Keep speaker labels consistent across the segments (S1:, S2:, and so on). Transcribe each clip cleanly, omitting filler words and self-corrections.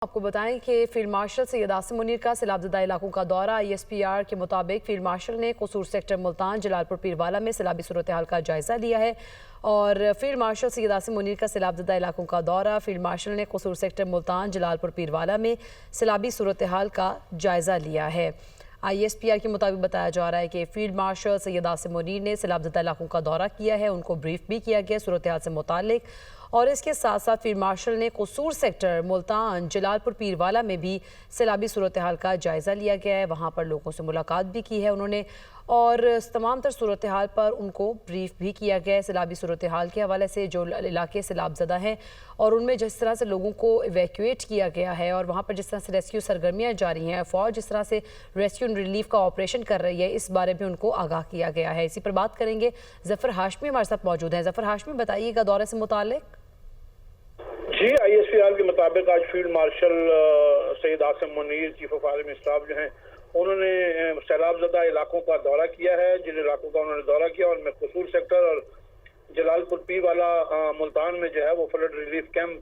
S1: आपको बताएं कि फील्ड मार्शल सैयद आसिम मुनीर का सैलाबज़दा इलाकों का दौरा। ISPR के मुताबिक फील्ड मार्शल ने कसूर सेक्टर मुल्तान जलालपुर पीरवाला में सैलाबी सूरत हाल का जायज़ा लिया है। और फील्ड मार्शल सैयद आसिम मुनीर का सैलाबज़दा इलाकों का दौरा। फील्ड मार्शल ने कसूर सेक्टर मुल्तान जलालपुर पीरवाला में सैलाबी सूरत हाल का जायज़ा लिया है। ISPR के मुताबिक बताया जा रहा है कि फील्ड मार्शल सैयद आसिम मुनीर ने सैलाबज़दा इलाकों का दौरा किया है, उनको ब्रीफ भी किया गया सूरत हाल से मुतालिक। और इसके साथ साथ फील्ड मार्शल ने कसूर सेक्टर मुल्तान जलालपुर पीरवाला में भी सैलाबी सूरत हाल का जायज़ा लिया गया है, वहाँ पर लोगों से मुलाकात भी की है उन्होंने और तमाम तर सूरत हाल पर उनको ब्रीफ भी किया गया है। सैलाबी सूरत हाल के हवाले से जो इलाके सैलाब ज़दा हैं और उनमें जिस तरह से लोगों को इवैक्यूएट किया गया है और वहाँ पर जिस तरह से रेस्क्यू सरगर्मियाँ जारी हैं, फ़ौज जिस तरह से रेस्क्यू एंड रिलीफ का ऑपरेशन कर रही है, इस बारे में उनको आगाह किया गया है। इसी पर बात करेंगे। ज़फ़र हाशमी हमारे साथ मौजूद हैं। ज़फ़र हाशमी, बताइएगा दौरे से मुताल्लिक।
S2: जी, ISPR के मुताबिक आज field marshal Syed Asim Munir chief of army staff जो हैं उन्होंने सैलाबज़दा इलाकों का दौरा किया है। जिन इलाकों का उन्होंने दौरा किया उनमें कसूर सेक्टर और जलालपुर पीरवाला मुल्तान में जो है वो फ्लड रिलीफ कैंप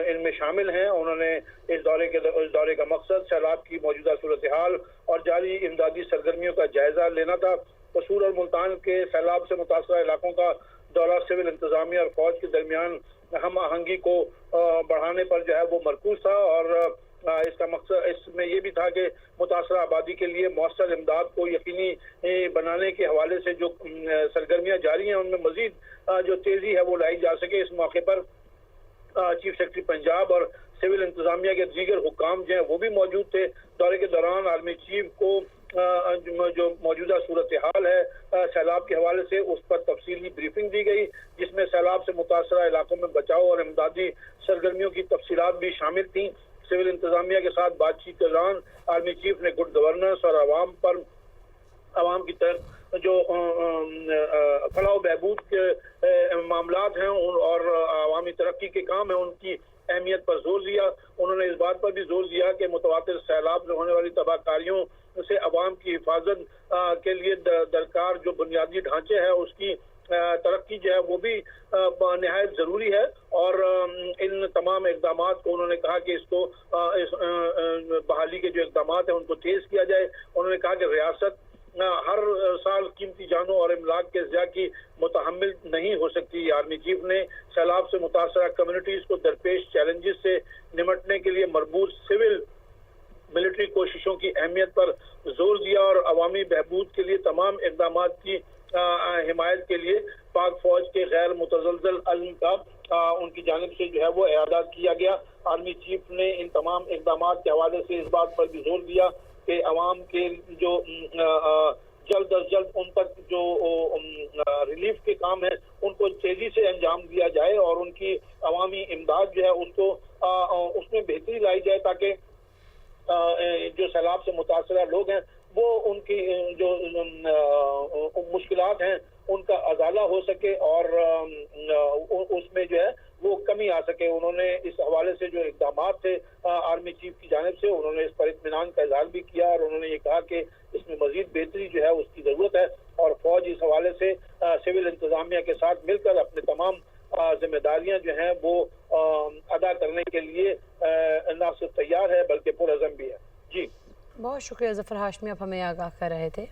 S2: इनमें शामिल हैं। उन्होंने इस दौरे का मकसद सैलाब की मौजूदा सूरत हाल और जारी इमदादी सरगर्मियों का जायजा लेना था। कसूर और मुल्तान के सैलाब से मुतासरा इलाकों का दौरा सिविल इंतजामिया और फौज के दरमियान हम आहंगी को बढ़ाने पर जो है वो मरकूज था और इसका मकसद इसमें ये भी था कि मुतासरा आबादी के लिए मौसर इमदाद को यकीनी बनाने के हवाले से जो सरगर्मियाँ जारी हैं उनमें मजीद जो तेज़ी है वो लाई जा सके। इस मौके पर चीफ सेक्रेटरी पंजाब और सिविल इंतजामिया के दीगर हुक्काम जो हैं वो भी मौजूद थे। दौरे के दौरान आर्मी चीफ को जो मौजूदा सूरत हाल है सैलाब के हवाले से उस पर तफसीली ब्रीफिंग दी गई, जिसमें सैलाब से मुतासरा इलाकों में बचाव और इमदादी सरगर्मियों की तफसीलात भी शामिल थीं। सिविल इंतजामिया के साथ बातचीत के दौरान आर्मी चीफ ने गुड गवर्नेंस और आवाम की तरफ जो फलाह बहबूद के मामलात हैं और अवामी तरक्की के काम हैं उनकी अहमियत पर जोर दिया। उन्होंने इस बात पर भी जोर दिया कि मुतवातिर सैलाब में होने वाली तबाहकारियों से अवाम की हिफाजत के लिए दरकार जो बुनियादी ढांचे है उसकी तरक्की जो है वो भी निहायत ज़रूरी है। और इन तमाम इक़दामात को उन्होंने कहा कि इसको बहाली के जो इक़दामात हैं उनको तेज़ किया जाए। उन्होंने कहा कि रियासत हर साल कीमती जानों और इमलाक के ज़िया की मुतहम्मिल नहीं हो सकती। आर्मी चीफ ने सैलाब से मुतासरा कम्युनिटीज़ को दरपेश चैलेंजेस से निमटने के लिए मरबूत सिविल मिलिट्री कोशिशों की अहमियत पर जोर दिया और अवामी बहबूद के लिए तमाम इक़दामात की हिमायत के लिए पाक फौज के गैर मुतज़लज़ल अज़्म का उनकी जानिब से जो है वो एआदात किया गया। आर्मी चीफ ने इन तमाम इक़दामात के हवाले से इस बात पर भी जोर दिया कि अवाम के जो जल्द अज जल्द उन तक जो रिलीफ के काम है उनको तेज़ी से अंजाम दिया जाए और उनकी अवामी इमदाद जो है उसको उसमें बेहतरी लाई जाए ताकि जो सैलाब से मुतासरा लोग हैं वो उनकी जो मुश्किलात हैं उनका अजाला हो सके और उसमें जो है वो कमी आ सके। उन्होंने इस हवाले से जो इक़दामात थे आर्मी चीफ की जानिब से उन्होंने इस पर इत्मीनान का इज़हार भी किया और उन्होंने ये कहा कि इसमें मज़ीद बेहतरी जो है उसकी ज़रूरत है और फौज इस हवाले से सिविल इंतजामिया के साथ मिलकर अपने तमाम जिम्मेदारियां जो हैं वो अदा करने के लिए न सिर्फ तैयार है बल्कि पुरअज़म भी है। जी,
S1: बहुत शुक्रिया ज़फ़र हाशमी, आप हमें आगाह कर रहे थे।